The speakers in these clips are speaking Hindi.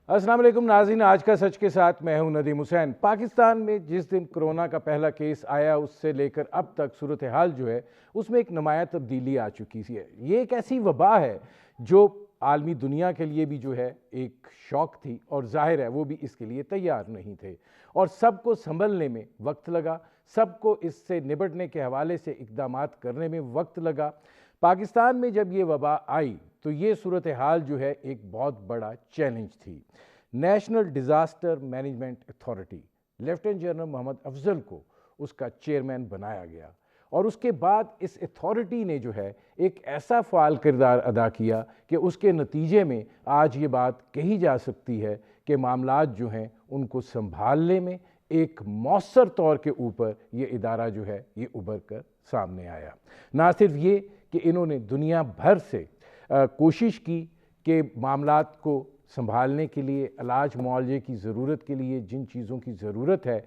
अस्सलाम वालेकुम नाज़रीन, आज का सच के साथ मैं हूं नदीम हुसैन। पाकिस्तान में जिस दिन कोरोना का पहला केस आया उससे लेकर अब तक सूरत हाल जो है उसमें एक नुमाया तब्दीली आ चुकी है। ये एक ऐसी वबा है जो आलमी दुनिया के लिए भी जो है एक शौक थी और जाहिर है वो भी इसके लिए तैयार नहीं थे और सबको संभलने में वक्त लगा, सबको इससे निपटने के हवाले से इक़दामात करने में वक्त लगा। पाकिस्तान में जब ये वबा आई तो ये सूरत हाल जो है एक बहुत बड़ा चैलेंज थी। National disaster management authority lieutenant general Mohammad Afzal को उसका चेयरमैन बनाया गया और उसके बाद इस अथॉरिटी ने जो है एक ऐसा फ़ाल किरदार अदा किया कि उसके नतीजे में आज ये बात कही जा सकती है कि मामलात जो हैं उनको संभालने में एक मौसर तौर के ऊपर ये इदारा जो है ये उभर कर सामने आया। ना सिर्फ ये कि इन्होंने दुनिया भर से कोशिश की कि मामलात को संभालने के लिए, इलाज मुआवजे की ज़रूरत के लिए जिन चीज़ों की ज़रूरत है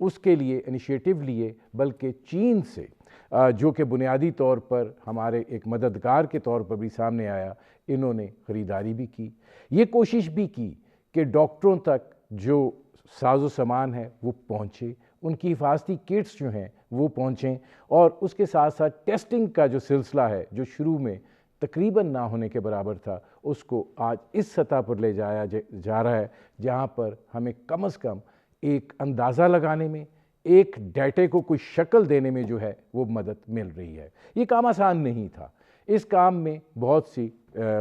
उसके लिए इनिशिएटिव लिए, बल्कि चीन से जो कि बुनियादी तौर पर हमारे एक मददगार के तौर पर भी सामने आया, इन्होंने ख़रीदारी भी की। ये कोशिश भी की कि डॉक्टरों तक जो साजो सामान है वो पहुँचे, उनकी हिफाजती किट्स जो हैं वो पहुँचें और उसके साथ साथ टेस्टिंग का जो सिलसिला है जो शुरू में तकरीबन ना होने के बराबर था, उसको आज इस सतह पर ले जाया जा रहा है जहाँ पर हमें कम से कम एक अंदाज़ा लगाने में, एक डाटे को कोई शक्ल देने में जो है वो मदद मिल रही है। ये काम आसान नहीं था, इस काम में बहुत सी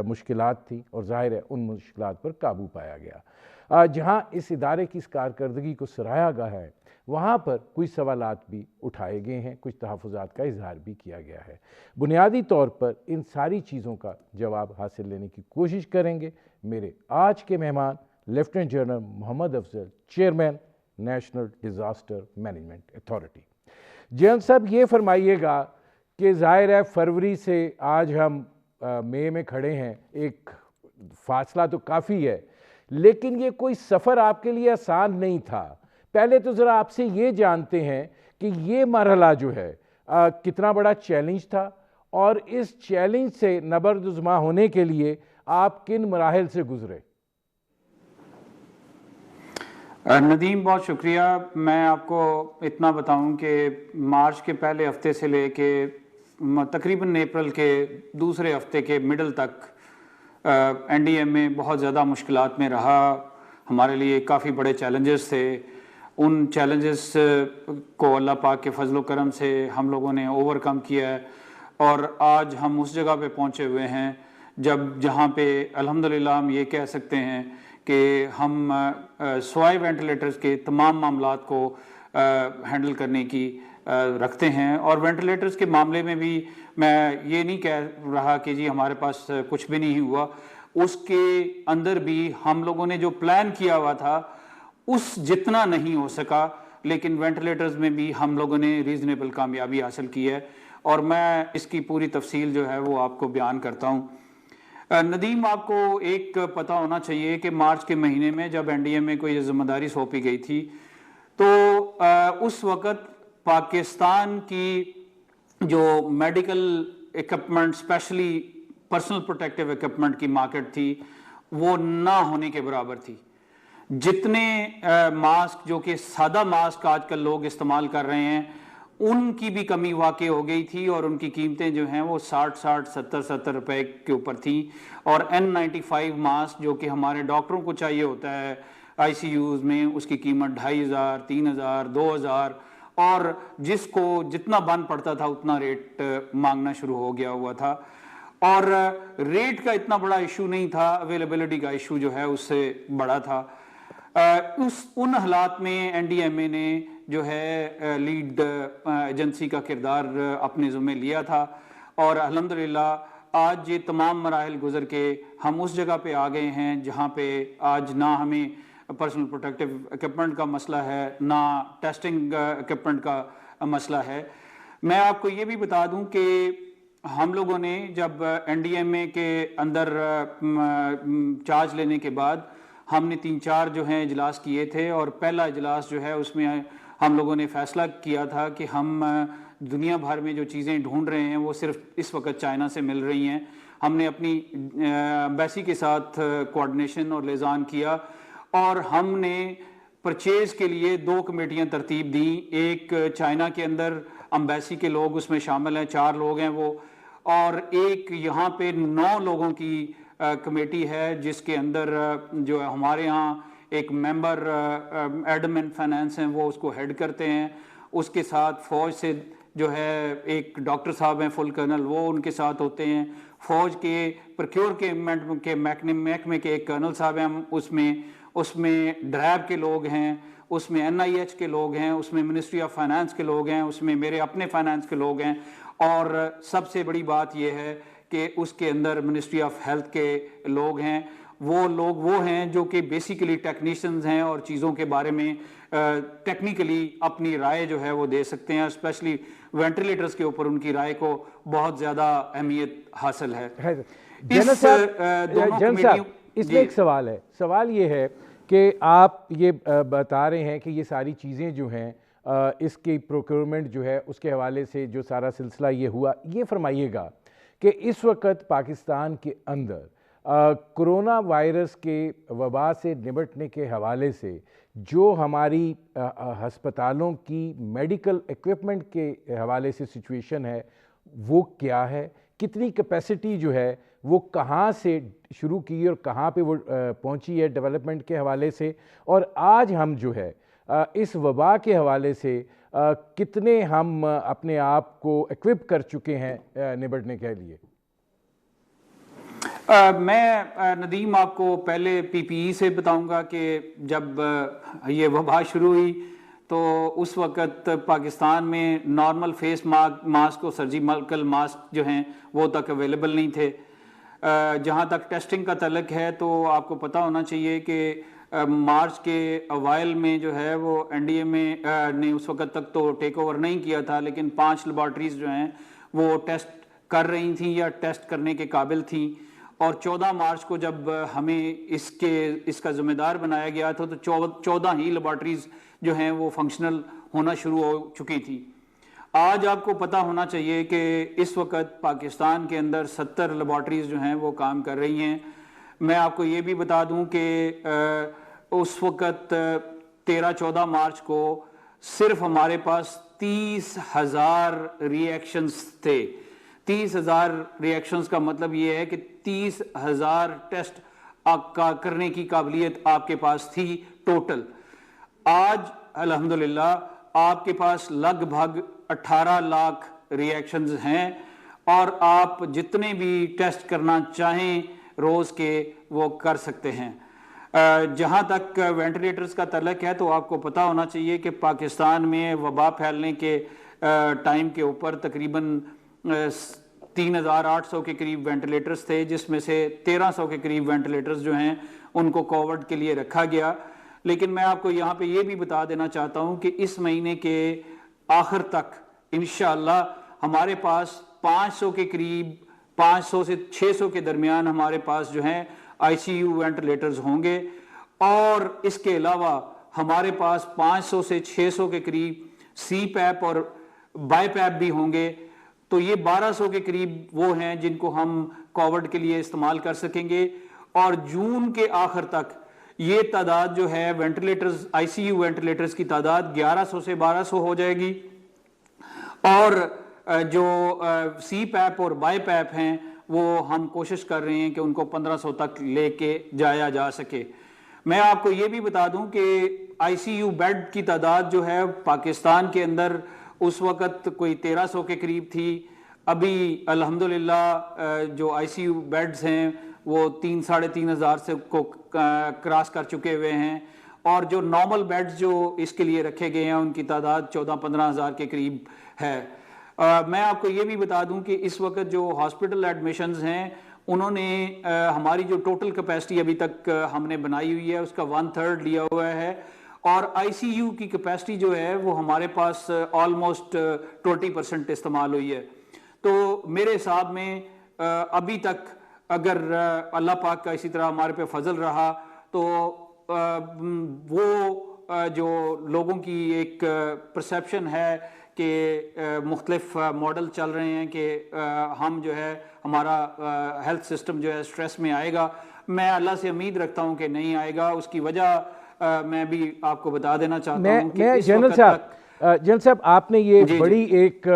मुश्किलात थी और ज़ाहिर है उन मुश्किलात पर काबू पाया गया। जहाँ इस इदारे की इस कारकर्दगी को सराहा गया है वहाँ पर कुछ सवालात भी उठाए गए हैं, कुछ तहफ़्फ़ुज़ात का इज़हार भी किया गया है। बुनियादी तौर पर इन सारी चीज़ों का जवाब हासिल लेने की कोशिश करेंगे मेरे आज के मेहमान lieutenant general Mohammad Afzal, chairman national disaster management authority. General साहब, ये फरमाइएगा कि ज़ाहिर है फरवरी से आज हम मई में खड़े हैं, एक फ़ासला तो काफ़ी है, लेकिन ये कोई सफ़र आपके लिए आसान नहीं था। पहले तो ज़रा आपसे ये जानते हैं कि ये मरहला जो है कितना बड़ा चैलेंज था और इस चैलेंज से नबर्दुज़मा होने के लिए आप किन मराहिल से गुजरे? नदीम, बहुत शुक्रिया। मैं आपको इतना बताऊं कि मार्च के पहले हफ्ते से लेके तकरीबन अप्रैल के दूसरे हफ्ते के मिडल तक एनडीएम में बहुत ज़्यादा मुश्किलात में रहा। हमारे लिए काफ़ी बड़े चैलेंजेस थे। उन चैलेंजेस को अल्लाह पाक के फजल करम से हम लोगों ने ओवरकम किया है और आज हम उस जगह पे पहुंचे हुए हैं जहां पे अल्हम्दुलिल्लाह हम ये कह सकते हैं कि हम स्वाई वेंटिलेटर्स के तमाम मामलात को हैंडल करने की रखते हैं। और वेंटिलेटर्स के मामले में भी मैं ये नहीं कह रहा कि जी हमारे पास कुछ भी नहीं हुआ, उसके अंदर भी हम लोगों ने जो प्लान किया हुआ था उस जितना नहीं हो सका, लेकिन वेंटिलेटर्स में भी हम लोगों ने रीजनेबल कामयाबी हासिल की है और मैं इसकी पूरी तफसील जो है वो आपको बयान करता हूँ। नदीम, आपको एक पता होना चाहिए कि मार्च के महीने में जब एनडीएम में कोई जिम्मेदारी सौंपी गई थी तो उस वक़्त पाकिस्तान की जो medical equipment, specially personal protective equipment की मार्केट थी वो ना होने के बराबर थी। जितने मास्क जो कि सादा मास्क आजकल लोग इस्तेमाल कर रहे हैं उनकी भी कमी वाक़ई हो गई थी और उनकी कीमतें जो हैं वो 60-60, 70-70 रुपए के ऊपर थी। और N95 मास्क जो कि हमारे डॉक्टरों को चाहिए होता है आईसीयूज़ में, उसकी कीमत 2500, 3000, 2000 और जिसको जितना बन पड़ता था उतना रेट मांगना शुरू हो गया हुआ था। और रेट का इतना बड़ा इशू नहीं था, अवेलेबिलिटी का इशू जो है उससे बड़ा था। उन हालात में एनडीएमए ने जो है लीड एजेंसी का किरदार अपने ज़िम्मे लिया था और अल्हम्दुलिल्लाह आज ये तमाम मराहिल गुजर के हम उस जगह पे आ गए हैं जहाँ पे आज ना हमें पर्सनल प्रोटेक्टिव इक्विपमेंट का मसला है, ना टेस्टिंग इक्विपमेंट का मसला है। मैं आपको ये भी बता दूं कि हम लोगों ने जब एनडीएमए के अंदर चार्ज लेने के बाद हमने 3-4 जो हैं इजलास किए थे और पहला इजलास जो है उसमें हम लोगों ने फैसला किया था कि हम दुनिया भर में जो चीज़ें ढूंढ रहे हैं वो सिर्फ इस वक्त चाइना से मिल रही हैं हमने अपनी एम्बेसी के साथ कोऑर्डिनेशन और लिजान किया और हमने परचेज के लिए 2 कमेटियां तरतीब दी। एक चाइना के अंदर एम्बेसी के लोग उसमें शामिल हैं, 4 लोग हैं वो, और एक यहाँ पे 9 लोगों की कमेटी है जिसके अंदर जो है हमारे यहाँ एक मेंबर एडमिन फाइनेंस हैं, वो उसको हेड करते हैं। उसके साथ फौज से जो है एक डॉक्टर साहब हैं फुल कर्नल, वो उनके साथ होते हैं। फौज के प्रोक्योर के महकमे के एक कर्नल साहब हैं, उसमें ड्रैब के लोग हैं, उसमें NIH के लोग हैं, उसमें मिनिस्ट्री ऑफ फाइनेंस के लोग हैं, उसमें मेरे अपने फाइनेंस के लोग हैं, और सबसे बड़ी बात यह है कि उसके अंदर मिनिस्ट्री ऑफ हेल्थ के लोग हैं। वो लोग वो हैं जो कि बेसिकली टेक्नीशियंस हैं और चीज़ों के बारे में टेक्निकली अपनी राय जो है वो दे सकते हैं। स्पेशली वेंटिलेटर्स के ऊपर उनकी राय को बहुत ज़्यादा अहमियत हासिल है। इसमें एक सवाल है, सवाल ये है कि आप ये बता रहे हैं कि ये सारी चीज़ें जो हैं इसकी प्रोक्योरमेंट जो है उसके हवाले से जो सारा सिलसिला ये हुआ, ये फरमाइएगा कि इस वक्त पाकिस्तान के अंदर कोरोना वायरस के वबा से निपटने के हवाले से जो हमारी हस्पतालों की मेडिकल इक्विपमेंट के हवाले से सिचुएशन है वो क्या है, कितनी कैपेसिटी जो है वो कहाँ से शुरू की और कहाँ पे वो पहुँची है डेवलपमेंट के हवाले से, और आज हम जो है इस वबा के हवाले से कितने हम अपने आप को इक्विप कर चुके हैं निपटने के लिए। मैं नदीम आपको पहले PPE से बताऊंगा कि जब ये वबा शुरू हुई तो उस वक़्त पाकिस्तान में नॉर्मल फेस मास्क और सर्जिकल मास्क जो हैं वो तक अवेलेबल नहीं थे। जहाँ तक टेस्टिंग का तल्लुक़ है तो आपको पता होना चाहिए कि मार्च के अवाइल में जो है वो NDMA ने उस वक़्त तक तो टेक ओवर नहीं किया था, लेकिन 5 लेबॉर्ट्रीज़ जो हैं वो टेस्ट कर रही थी या टेस्ट करने के काबिल थी, और 14 मार्च को जब हमें इसका ज़िम्मेदार बनाया गया था तो 14 ही लेबॉर्ट्रीज़ जो हैं वो फंक्शनल होना शुरू हो चुकी थी। आज आपको पता होना चाहिए कि इस वक्त पाकिस्तान के अंदर 70 लेबॉर्ट्रीज़ जो हैं वो काम कर रही हैं। मैं आपको ये भी बता दूं कि उस वक्त 13-14 मार्च को सिर्फ हमारे पास 30,000 रिएक्शंस थे। 30,000 रिएक्शंस का मतलब ये है कि 30,000 टेस्ट आपका करने की काबिलियत आपके पास थी टोटल। आज अल्हम्दुलिल्लाह आपके पास लगभग 18 लाख रिएक्शंस हैं और आप जितने भी टेस्ट करना चाहें रोज़ के वो कर सकते हैं। जहाँ तक वेंटिलेटर्स का तल्लुक़ है तो आपको पता होना चाहिए कि पाकिस्तान में वबा फैलने के टाइम के ऊपर तकरीबन 3,800 के करीब वेंटिलेटर्स थे, जिसमें से 1,300 के करीब वेंटिलेटर्स जो हैं उनको कोविड के लिए रखा गया। लेकिन मैं आपको यहाँ पे ये भी बता देना चाहता हूँ कि इस महीने के आखिर तक इंशाअल्लाह हमारे पास 500 के करीब 500 से 600 के दरमियान हमारे पास जो हैं ICU वेंटिलेटर्स होंगे, और इसके अलावा हमारे पास 500 से 600 के करीब CPAP और BiPAP भी होंगे। तो ये 1200 के करीब वो हैं जिनको हम कोविड के लिए इस्तेमाल कर सकेंगे, और जून के आखिर तक ये तादाद जो है वेंटिलेटर्स ICU वेंटिलेटर्स की तादाद 1100 से 1200 हो जाएगी, और जो CPAP और BiPAP हैं वो हम कोशिश कर रहे हैं कि उनको 1500 तक लेके जाया जा सके। मैं आपको ये भी बता दूं कि ICU बेड की तादाद जो है पाकिस्तान के अंदर उस वक़्त कोई 1300 के करीब थी। अभी अल्हम्दुलिल्लाह जो ICU बेड्स हैं वो 3-3.5 हज़ार से को क्रॉस कर चुके हुए हैं, और जो नॉर्मल बेड्स जो इसके लिए रखे गए हैं उनकी तादाद 14-15 हज़ार के करीब है। मैं आपको ये भी बता दूं कि इस वक्त जो हॉस्पिटल एडमिशन्स हैं उन्होंने हमारी जो टोटल कैपेसिटी अभी तक हमने बनाई हुई है उसका 1/3 लिया हुआ है, और ICU की कैपेसिटी जो है वो हमारे पास ऑलमोस्ट 20% इस्तेमाल हुई है। तो मेरे हिसाब में अभी तक अगर अल्लाह पाक का इसी तरह हमारे पे फजल रहा तो वो जो लोगों की एक परसेप्शन है कि मुख्तलिफ मॉडल चल रहे हैं कि हम जो है हमारा हेल्थ सिस्टम जो है स्ट्रेस में आएगा। मैं अल्लाह से उम्मीद रखता हूं कि नहीं आएगा। उसकी वजह मैं भी आपको बता देना चाहता हूं कि इस जनरल वक्त साहब तक जनरल साहब आपने ये जी बड़ी एक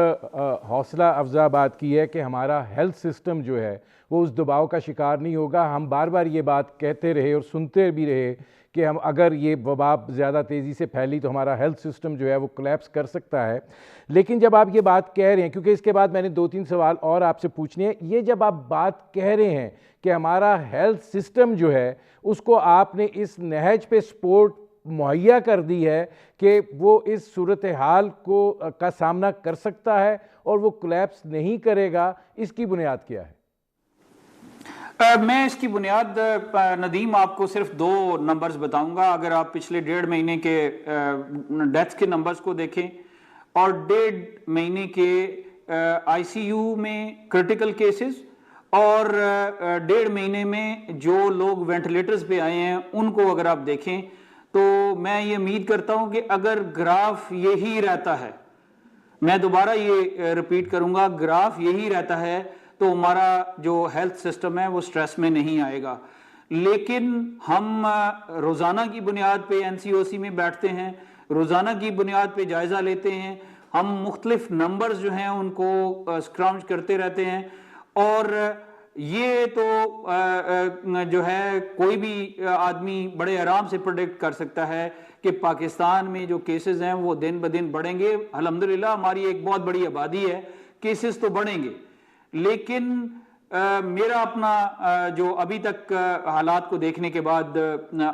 हौसला अफजा बात की है कि हमारा हेल्थ सिस्टम जो है वो उस दबाव का शिकार नहीं होगा। हम बार बार ये बात कहते रहे और सुनते भी रहे कि हम अगर ये वबा ज़्यादा तेज़ी से फैली तो हमारा हेल्थ सिस्टम जो है वो कोलैप्स कर सकता है। लेकिन जब आप ये बात कह रहे हैं, क्योंकि इसके बाद मैंने 2-3 सवाल और आपसे पूछने हैं, ये जब आप बात कह रहे हैं कि हमारा हेल्थ सिस्टम जो है उसको आपने इस नहज पे सपोर्ट मुहैया कर दी है कि वो इस सूरत हाल को का सामना कर सकता है और वो कोलैप्स नहीं करेगा, इसकी बुनियाद क्या है? मैं इसकी बुनियाद नदीम आपको सिर्फ 2 नंबर्स बताऊंगा। अगर आप पिछले 1.5 महीने के डेथ के नंबर्स को देखें और 1.5 महीने के आईसीयू में क्रिटिकल केसेस और 1.5 महीने में जो लोग वेंटिलेटर्स पे आए हैं उनको अगर आप देखें तो मैं ये उम्मीद करता हूं कि अगर ग्राफ यही रहता है, मैं दोबारा ये रिपीट करूंगा, ग्राफ यही रहता है तो हमारा जो हेल्थ सिस्टम है वो स्ट्रेस में नहीं आएगा। लेकिन हम रोज़ाना की बुनियाद पे एनसीओसी में बैठते हैं, रोज़ाना की बुनियाद पे जायज़ा लेते हैं, हम मुख्तलिफ नंबर्स जो हैं उनको स्क्राउच करते रहते हैं और ये तो जो है कोई भी आदमी बड़े आराम से प्रेडिक्ट कर सकता है कि पाकिस्तान में जो केसेस हैं वो दिन ब दिन बढ़ेंगे। अल्हम्दुलिल्लाह हमारी एक बहुत बड़ी आबादी है, केसेस तो बढ़ेंगे, लेकिन मेरा अपना जो अभी तक हालात को देखने के बाद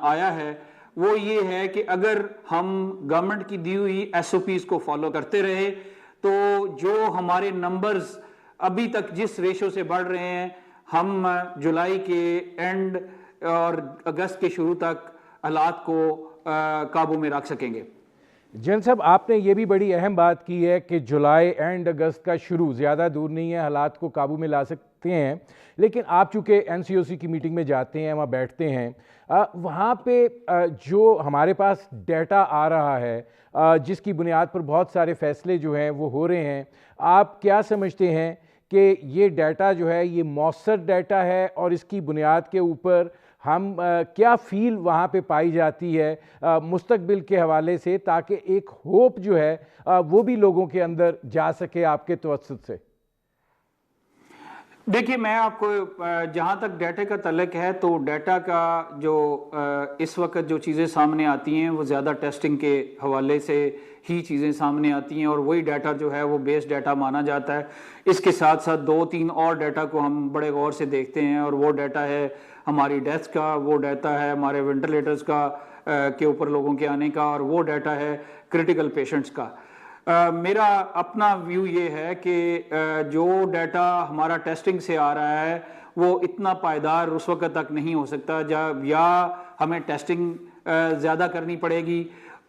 आया है वो ये है कि अगर हम गवर्नमेंट की दी हुई एसओपीज को फॉलो करते रहे तो जो हमारे नंबर्स अभी तक जिस रेशो से बढ़ रहे हैं हम जुलाई के एंड और अगस्त के शुरू तक हालात को काबू में रख सकेंगे। जैन साहब आपने ये भी बड़ी अहम बात की है कि जुलाई एंड अगस्त का शुरू ज़्यादा दूर नहीं है, हालात को काबू में ला सकते हैं। लेकिन आप चूँकि एनसीओसी की मीटिंग में जाते हैं, वहाँ बैठते हैं, वहाँ पे जो हमारे पास डाटा आ रहा है जिसकी बुनियाद पर बहुत सारे फैसले जो हैं वो हो रहे हैं, आप क्या समझते हैं कि ये डाटा जो है ये मौसर डाटा है और इसकी बुनियाद के ऊपर हम क्या फील वहाँ पे पाई जाती है मुस्तकबिल के हवाले से, ताकि एक होप जो है वो भी लोगों के अंदर जा सके आपके तवज्जुद से? देखिए, मैं आपको जहाँ तक डाटा का तल्लुक है तो डाटा का जो इस वक्त जो चीज़ें सामने आती हैं वो ज़्यादा टेस्टिंग के हवाले से ही चीज़ें सामने आती हैं और वही डाटा जो है वो बेस डाटा माना जाता है। इसके साथ साथ 2-3 और डाटा को हम बड़े गौर से देखते हैं और वो डाटा है हमारी डेथ का, वो डाटा है हमारे वेंटिलेटर्स का के ऊपर लोगों के आने का, और वो डाटा है क्रिटिकल पेशेंट्स का। मेरा अपना व्यू ये है कि जो डाटा हमारा टेस्टिंग से आ रहा है वो इतना पायदार उस वक्त तक नहीं हो सकता जब या हमें टेस्टिंग ज़्यादा करनी पड़ेगी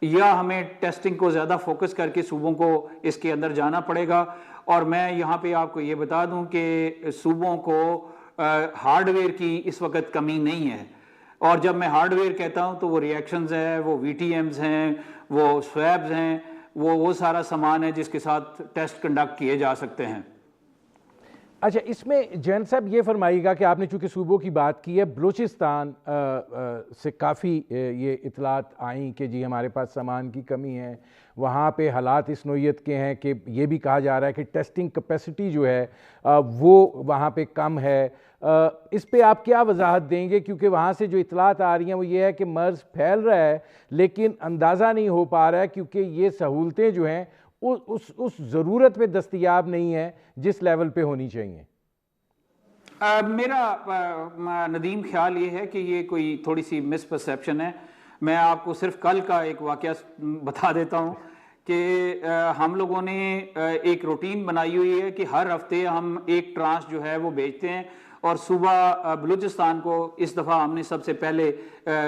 या हमें टेस्टिंग को ज़्यादा फोकस करके सूबों को इसके अंदर जाना पड़ेगा। और मैं यहाँ पे आपको ये बता दूँ कि सूबों को हार्डवेयर की इस वक्त कमी नहीं है। और जब मैं हार्डवेयर कहता हूँ तो वो रिएक्शंस हैं, वो VTMs हैं, वो स्वैब्स हैं, वो सारा सामान है जिसके साथ टेस्ट कंडक्ट किए जा सकते हैं। अच्छा, इसमें जैन साहब ये फरमाइएगा कि आपने चूँकि सूबों की बात की है, बलूचिस्तान से काफ़ी ये इतलात आई कि जी हमारे पास सामान की कमी है, वहाँ पे हालात इस नोयत के हैं कि ये भी कहा जा रहा है कि टेस्टिंग कैपेसिटी जो है वो वहाँ पे कम है। इस पे आप क्या वजाहत देंगे, क्योंकि वहाँ से जो इतलात आ रही हैं वो ये है कि मर्ज़ फैल रहा है लेकिन अंदाज़ा नहीं हो पा रहा है क्योंकि ये सहूलतें जो हैं उस ज़रूरत पे दस्तयाब नहीं है जिस लेवल पे होनी चाहिए। मेरा नदीम ख्याल ये है कि ये कोई थोड़ी सी मिसपरसेप्शन है। मैं आपको सिर्फ कल का एक वाक़या बता देता हूँ कि हम लोगों ने एक रूटीन बनाई हुई है कि हर हफ्ते हम एक ट्रांस जो है वो भेजते हैं और सुबह बलूचिस्तान को इस दफ़ा हमने सबसे पहले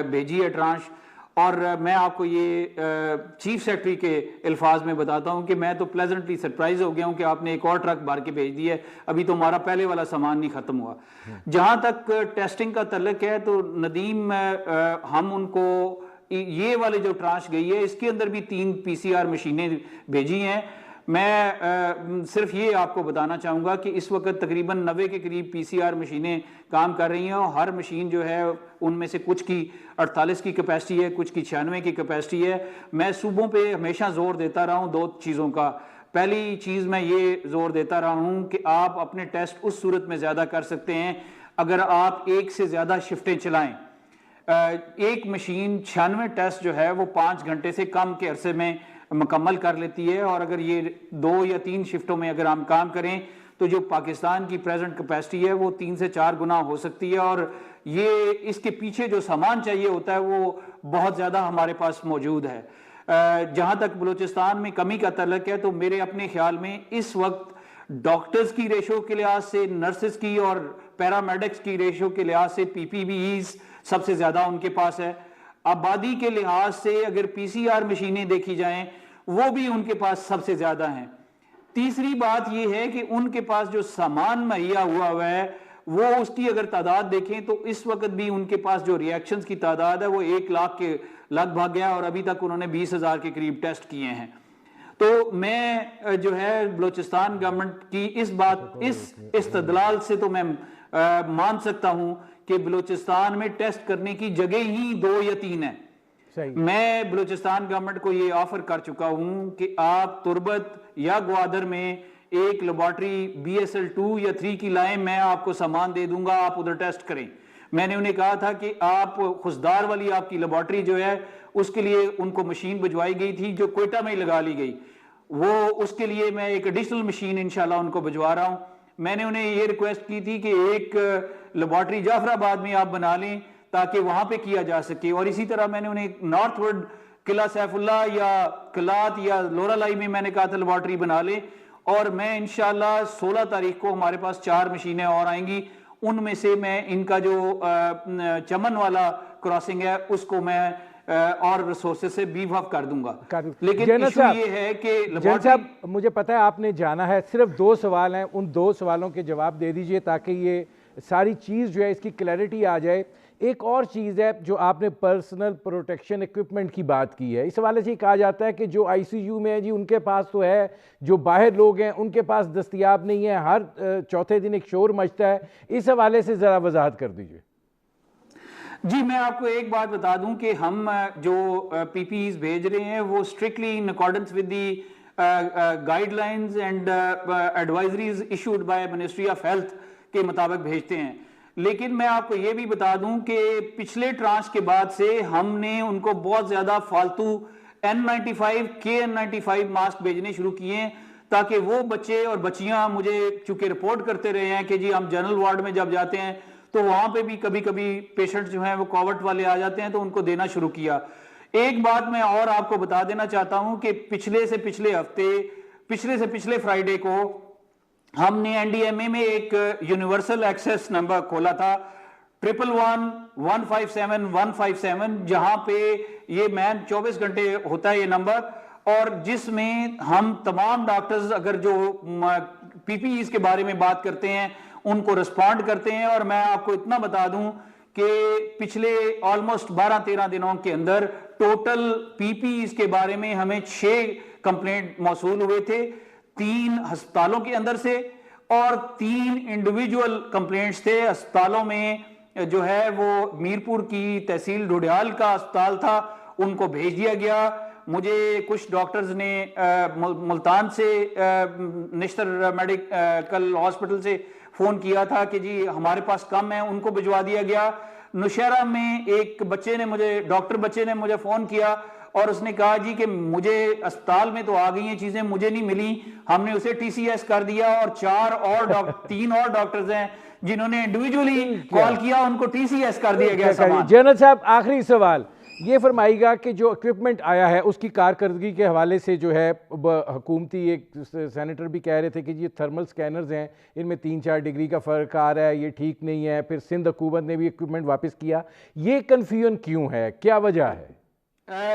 भेजी है ट्रांस। और मैं आपको ये चीफ सेक्रेटरी के अल्फाज में बताता हूँ कि मैं तो प्लेजेंटली सरप्राइज हो गया हूँ कि आपने एक और ट्रक भर के भेज दिया है, अभी तो हमारा पहले वाला सामान नहीं खत्म हुआ। जहाँ तक टेस्टिंग का तल्लुक है तो नदीम हम उनको ये वाले जो ट्रांच गई है इसके अंदर भी 3 PCR मशीनें भेजी हैं। मैं सिर्फ ये आपको बताना चाहूँगा कि इस वक्त तकरीबन 90 के करीब PCR मशीनें काम कर रही हैं और हर मशीन जो है उनमें से कुछ की 48 की कैपेसिटी है, कुछ की 96 की कैपेसिटी है। मैं सूबों पे हमेशा जोर देता रहा हूँ 2 चीज़ों का। पहली चीज़ मैं ये जोर देता रहा हूँ कि आप अपने टेस्ट उस सूरत में ज़्यादा कर सकते हैं अगर आप एक से ज़्यादा शिफ्टें चलाएँ। एक मशीन 96 टेस्ट जो है वो 5 घंटे से कम के अरसे में मुकम्मल कर लेती है और अगर ये 2 या 3 शिफ्टों में अगर हम काम करें तो जो पाकिस्तान की प्रेजेंट कैपेसिटी है वो 3 से 4 गुना हो सकती है और ये इसके पीछे जो सामान चाहिए होता है वो बहुत ज़्यादा हमारे पास मौजूद है। जहाँ तक बलूचिस्तान में कमी का तल्लक है तो मेरे अपने ख्याल में इस वक्त डॉक्टर्स की रेशो के लिहाज से, नर्सेस की और पैरामेडिक्स की रेशो के लिहाज से PPEs सबसे ज़्यादा उनके पास है। आबादी के लिहाज से अगर PCR मशीनें देखी जाएं वो भी उनके पास सबसे ज़्यादा हैं। तीसरी बात यह है कि उनके पास जो सामान मुहैया हुआ है वो उसकी अगर तादाद देखें तो इस वक्त भी उनके पास जो रिएक्शंस की तादाद है वो 1 लाख के लगभग है और अभी तक उन्होंने 20,000 के करीब टेस्ट किए हैं। तो मैं जो है बलूचिस्तान गवर्नमेंट की इस इस्तदलाल से तो मैं मान सकता हूं कि बलूचिस्तान में टेस्ट करने की जगह ही 2 या 3 है। सही। मैं बलूचिस्तान गवर्नमेंट को ये ऑफर कर चुका हूं कि आप तुर्बत या ग्वादर में एक लेबॉर्ट्री BSL 2 या 3 की लाएं, मैं आपको सामान दे दूंगा, आप उधर टेस्ट करें। मैंने उन्हें कहा था कि आप खुशदार वाली आपकी लेबॉर्ट्री जो है उसके लिए उनको मशीन भिजवाई गई थी जो कोयटा में ही लगा ली गई, वो उसके लिए मैं एक एडिशनल मशीन इंशाल्लाह उनको भिजवा रहा हूं। मैंने उन्हें ये रिक्वेस्ट की थी कि एक लेबॉर्ट्री जाफराबाद में आप बना लें ताकि वहां पे किया जा सके और इसी तरह मैंने उन्हें नॉर्थवर्ड किला सैफुल्ला या किलात या लोरालाई में मैंने कहा था लेबॉर्ट्री बना लें और मैं इंशाल्लाह 16 तारीख को हमारे पास 4 मशीनें और आएंगी। उनमें से मैं इनका जो चमन वाला क्रॉसिंग है उसको मैं और रिसोर्सेज से बीफ अप कर दूंगा। लेकिन इशू ये है कि जैन साहब, मुझे पता है आपने जाना है, सिर्फ 2 सवाल हैं, उन 2 सवालों के जवाब दे दीजिए ताकि ये सारी चीज़ जो है इसकी क्लैरिटी आ जाए। एक और चीज़ है जो आपने पर्सनल प्रोटेक्शन इक्विपमेंट की बात की है, इस हवाले से कहा जाता है कि जो ICU में है जी उनके पास तो है, जो बाहर लोग हैं उनके पास दस्तयाब नहीं है, हर चौथे दिन एक शोर मचता है। इस हवाले से ज़रा वजाहत कर दीजिए। जी, मैं आपको एक बात बता दूं कि हम जो PPEs भेज रहे हैं वो strictly in accordance with the guidelines and advisories issued by ministry of health के मुताबिक भेजते हैं। लेकिन मैं आपको ये भी बता दूं कि पिछले ट्रांच के बाद से हमने उनको बहुत ज़्यादा फालतू N95 KN95 मास्क भेजने शुरू किए ताकि वो बच्चे और बच्चियां मुझे चूंकि रिपोर्ट करते रहे हैं कि जी हम जनरल वार्ड में जब जाते हैं तो वहां पे भी कभी कभी पेशेंट जो हैं वो कोविड वाले आ जाते हैं तो उनको देना शुरू किया। एक बात मैं और आपको बता देना चाहता हूं कि पिछले से पिछले फ्राइडे को हमने NDMA में एक यूनिवर्सल एक्सेस नंबर खोला था 111-157-157, जहां पे ये मैन 24 घंटे होता है ये नंबर और जिसमें हम तमाम डॉक्टर्स अगर जो PPEs के बारे में बात करते हैं उनको रिस्पॉन्ड करते हैं। और मैं आपको इतना बता दूं कि पिछले ऑलमोस्ट 12-13 दिनों के अंदर टोटल PPEs के बारे में हमें 6 कंप्लेंट मौसूल हुए थे, 3 अस्पतालों के अंदर से और 3 इंडिविजुअल कंप्लेंट्स थे अस्पतालों में। जो है वो मीरपुर की तहसील ढूढ़ियाल का अस्पताल था, उनको भेज दिया गया। मुझे कुछ डॉक्टर्स ने मुल्तान से नेशनल मेडिकल हॉस्पिटल से फोन किया था कि जी हमारे पास कम है, उनको भिजवा दिया गया। नौशहरा में एक डॉक्टर बच्चे ने मुझे फोन किया और उसने कहा जी कि मुझे अस्पताल में तो आ गई हैं चीजें, मुझे नहीं मिली। हमने उसे TCS कर दिया और 3 और डॉक्टर्स हैं जिन्होंने इंडिविजुअली कॉल किया, उनको TCS कर दिया गया सामान। जनरल साहब, आखिरी सवाल ये फरमाइएगा कि जो इक्विपमेंट आया है उसकी कारकर्दगी के हवाले से जो है हुकूमती एक सेनेटर भी कह रहे थे कि ये थर्मल स्कैनर्स हैं, इनमें 3-4 डिग्री का फ़र्क आ रहा है, ये ठीक नहीं है। फिर सिंध हुकूमत ने भी इक्विपमेंट वापस किया, ये कन्फ्यूजन क्यों है, क्या वजह है?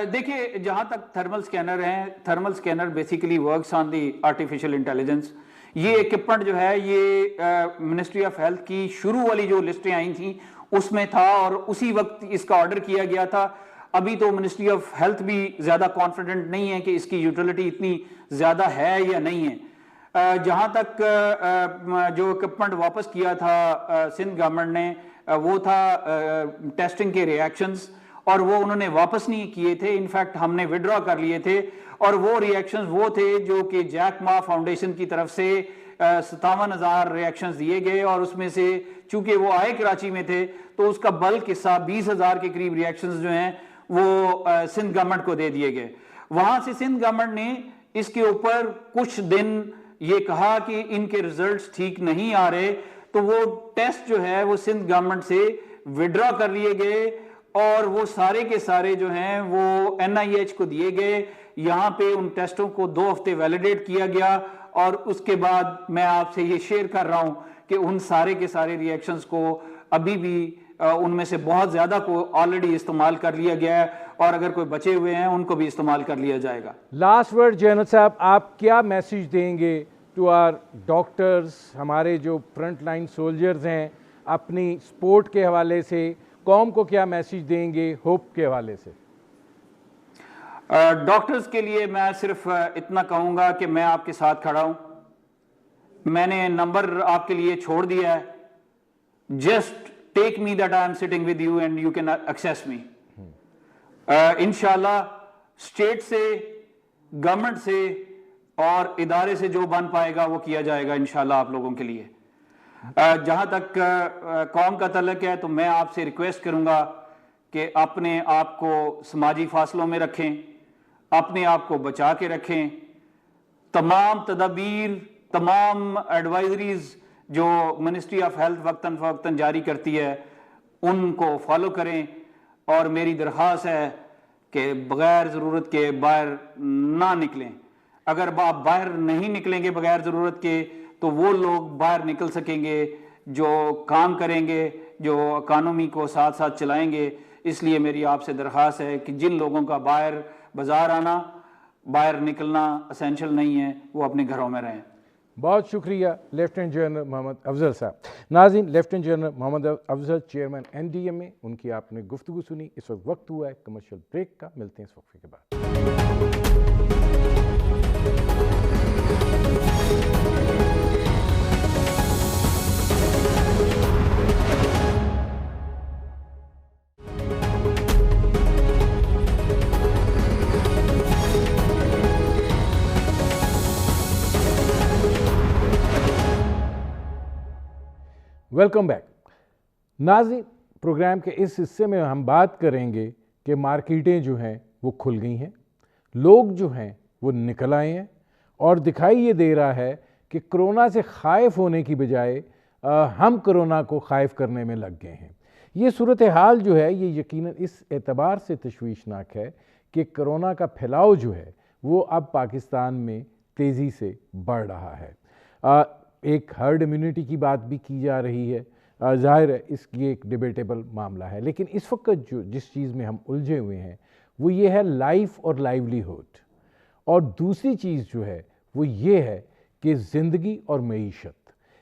देखिए, जहां तक थर्मल स्कैनर हैं, thermal scanner basically works on the artificial intelligence. ये इक्विपमेंट जो है ये मिनिस्ट्री ऑफ हेल्थ की शुरू वाली जो लिस्टें आई थी उसमें था और उसी वक्त इसका ऑर्डर किया गया था। अभी तो मिनिस्ट्री ऑफ हेल्थ भी ज़्यादा कॉन्फिडेंट नहीं है कि इसकी यूटिलिटी इतनी ज़्यादा है या नहीं है। जहाँ तक जो इक्विपमेंट वापस किया था सिंध गवर्नमेंट ने, वो था टेस्टिंग के रिएक्शंस, और वो उन्होंने वापस नहीं किए थे। इनफैक्ट हमने विड्रॉ कर लिए थे, और वो रिएक्शंस वो थे जो कि जैक मा फाउंडेशन की तरफ से 57,000 रिएक्शंस दिए गए, और उसमें से चूंकि वो आए कराची में थे तो उसका बल्क हिस्सा 20,000 के करीब रिएक्शंस जो हैं वो सिंध गवर्नमेंट को दे दिए गए। वहां से सिंध गवर्नमेंट ने इसके ऊपर कुछ दिन ये कहा कि इनके रिजल्ट्स ठीक नहीं आ रहे, तो वो टेस्ट जो है वो सिंध गवर्नमेंट से विड्रॉ कर लिए गए, और वो सारे के सारे जो हैं वो NIH को दिए गए। यहाँ पे उन टेस्टों को 2 हफ्ते वैलिडेट किया गया, और उसके बाद मैं आपसे ये शेयर कर रहा हूं कि उन सारे के सारे रिएक्शंस को अभी भी उनमें से बहुत ज्यादा को ऑलरेडी इस्तेमाल कर लिया गया है, और अगर कोई बचे हुए हैं उनको भी इस्तेमाल कर लिया जाएगा। लास्ट वर्ड जनरल साहब, आप क्या मैसेज देंगे टू आवर डॉक्टर्स, हमारे जो फ्रंट लाइन सोल्जर्स हैं, अपनी स्पोर्ट के हवाले से कौम को क्या मैसेज देंगे होप के हवाले से? डॉक्टर्स के लिए मैं सिर्फ इतना कहूंगा कि मैं आपके साथ खड़ा हूं। मैंने नंबर आपके लिए छोड़ दिया है, just take me that I am sitting with you and you can access me. इंशाल्लाह स्टेट से, गवर्नमेंट से और इदारे से जो बन पाएगा वो किया जाएगा इंशाल्लाह आप लोगों के लिए। जहां तक कौम का तल्लक है, तो मैं आपसे रिक्वेस्ट करूंगा कि अपने आप को समाजी फासलों में रखें, अपने आप को बचा के रखें। तमाम तदाबीर, तमाम एडवाइजरीज जो मिनिस्ट्री ऑफ हेल्थ वक्तन फवक्तन जारी करती है उनको फॉलो करें, और मेरी दरख्वास्त है कि बगैर ज़रूरत के बाहर ना निकलें। अगर आप बाहर नहीं निकलेंगे बगैर ज़रूरत के, तो वो लोग बाहर निकल सकेंगे जो काम करेंगे, जो इकानमी को साथ साथ चलाएंगे। इसलिए मेरी आपसे दरख्वास्त है कि जिन लोगों का बाहर बाजार आना, बाहर निकलना असेंशियल नहीं है, वो अपने घरों में रहें। बहुत शुक्रिया लेफ्टिनेंट जनरल मोहम्मद अफजल साहब। नाज़रीन, lieutenant general Mohammad Afzal chairman NDMA, उनकी आपने गुफ्तगू सुनी। इस वक्त हुआ है कमर्शियल ब्रेक का, मिलते हैं इस वक्फे के बाद। Welcome back. नाज़रीन, प्रोग्राम के इस हिस्से में हम बात करेंगे कि मार्केटें जो हैं वो खुल गई हैं, लोग जो हैं वो निकल आए हैं, और दिखाई ये दे रहा है कि कोरोना से खाइफ होने की बजाय हम कोरोना को खाइफ करने में लग गए हैं। ये सूरत हाल जो है ये यकीनन इस एतबार से तशवीशनाक है कि कोरोना का फैलाव जो है वो अब पाकिस्तान में तेज़ी से बढ़ रहा है। एक हर्ड इम्यूनिटी की बात भी की जा रही है, ज़ाहिर है इसकी एक डिबेटेबल मामला है, लेकिन इस वक्त जो जिस चीज़ में हम उलझे हुए हैं वो ये है लाइफ और लाइवलीहुड, और दूसरी चीज़ जो है वो ये है कि ज़िंदगी और मईशत।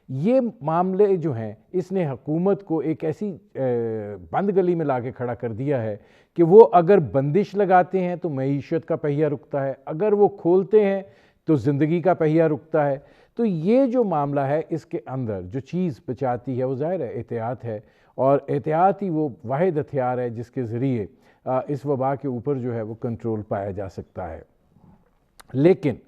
ये मामले जो हैं इसने हुकूमत को एक ऐसी बंद गली में लाके खड़ा कर दिया है कि वो अगर बंदिश लगाते हैं तो मईशत का पहिया रुकता है, अगर वो खोलते हैं तो ज़िंदगी का पहिया रुकता है। तो ये जो मामला है इसके अंदर जो चीज़ बचाती है वो ज़ाहिर है एहतियात है, और एहतियात ही वो वाहिद हथियार है जिसके ज़रिए इस वबा के ऊपर जो है वो कंट्रोल पाया जा सकता है। लेकिन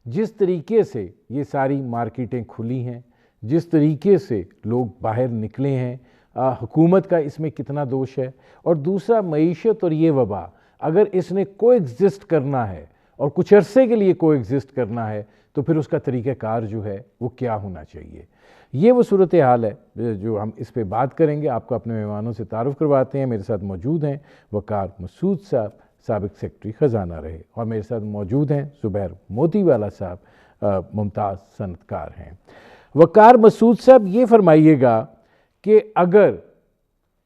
जिस तरीके से ये सारी मार्केटें खुली हैं, जिस तरीके से लोग बाहर निकले हैं, हुकूमत का इसमें कितना दोष है, और दूसरा मईशत और ये वबा अगर इसने कोएग्जिस्ट करना है और कुछ अरसे के लिए कोएग्जिस्ट करना है तो फिर उसका तरीक़ाकार जो है वो क्या होना चाहिए। ये वो सूरत हाल है जो हम इस पे बात करेंगे। आपको अपने मेहमानों से तारुफ़ करवाते हैं। मेरे साथ मौजूद हैं वक़ार मसूद साहब, साबिक़ सेक्रेटरी ख़जाना रहे, और मेरे साथ मौजूद हैं ज़ुबैर मोतीवाला साहब, मुमताज़ सनतकार हैं। वक़ार मसूद साहब, ये फरमाइएगा कि अगर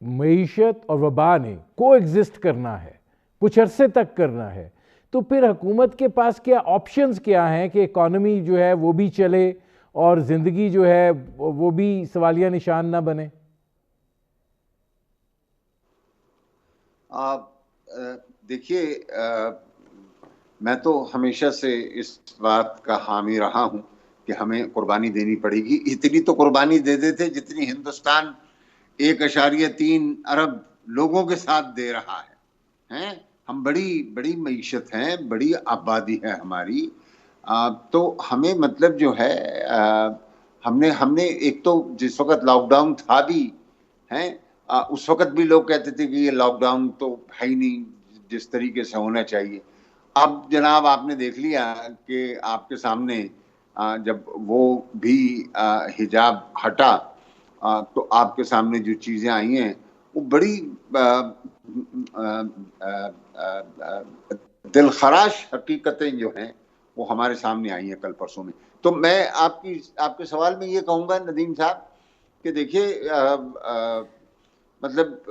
मईशत और वबा ने कोएग्जिस्ट करना है, कुछ अरसे तक करना है, तो फिर हुकूमत के पास क्या ऑप्शंस क्या हैं कि इकॉनमी जो है वो भी चले और ज़िंदगी जो है वो भी सवालिया निशान ना बने? देखिए, मैं तो हमेशा से इस बात का हामी रहा हूं कि हमें कुर्बानी देनी पड़ेगी। इतनी तो कुर्बानी दे देते जितनी हिंदुस्तान 1.3 अरब लोगों के साथ दे रहा है। हम बड़ी बड़ी मईशत हैं, बड़ी आबादी है हमारी। तो हमें मतलब जो है, हमने हमने एक तो जिस वक्त लॉकडाउन था भी है, उस वक्त भी लोग कहते थे कि ये लॉकडाउन तो है ही नहीं जिस तरीके से होना चाहिए। अब जनाब आपने देख लिया कि आपके सामने जब वो भी हिजाब हटा, तो आपके सामने जो चीजें आई हैं वो बड़ी दिलखराश हकीकतें जो हैं वो हमारे सामने आई हैं कल परसों में। तो मैं आपके सवाल में ये कहूंगा नदीम साहब कि देखिए, मतलब